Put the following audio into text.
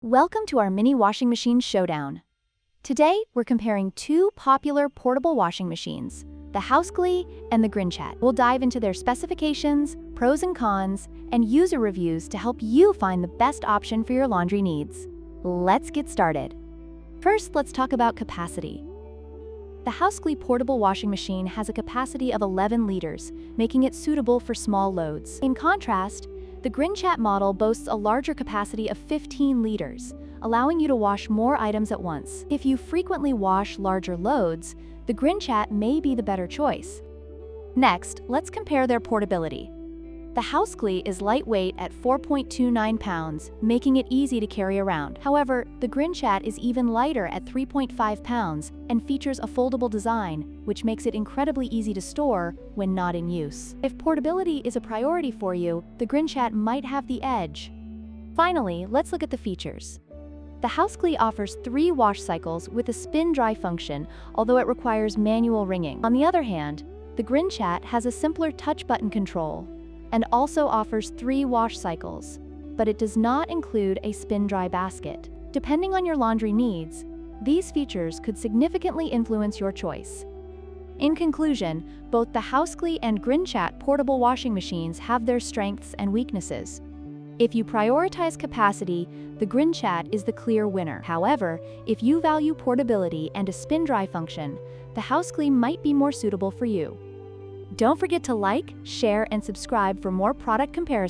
Welcome to our mini washing machine showdown. Today, we're comparing two popular portable washing machines, the Housecly and the Grinchat. We'll dive into their specifications, pros and cons, and user reviews to help you find the best option for your laundry needs. Let's get started. First, let's talk about capacity. The Housecly portable washing machine has a capacity of 11 liters, making it suitable for small loads. In contrast, the Grinchat model boasts a larger capacity of 15 liters, allowing you to wash more items at once. If you frequently wash larger loads, the Grinchat may be the better choice. Next, let's compare their portability. The Housecly is lightweight at 4.29 pounds, making it easy to carry around. However, the Grinchat is even lighter at 3.5 pounds and features a foldable design, which makes it incredibly easy to store when not in use. If portability is a priority for you, the Grinchat might have the edge. Finally, let's look at the features. The Housecly offers 3 wash cycles with a spin-dry function, although it requires manual wringing. On the other hand, the Grinchat has a simpler touch button control and also offers 3 wash cycles, but it does not include a spin-dry basket. Depending on your laundry needs, these features could significantly influence your choice. In conclusion, both the Housecly and Grinchat portable washing machines have their strengths and weaknesses. If you prioritize capacity, the Grinchat is the clear winner. However, if you value portability and a spin-dry function, the Housecly might be more suitable for you. Don't forget to like, share, and subscribe for more product comparisons.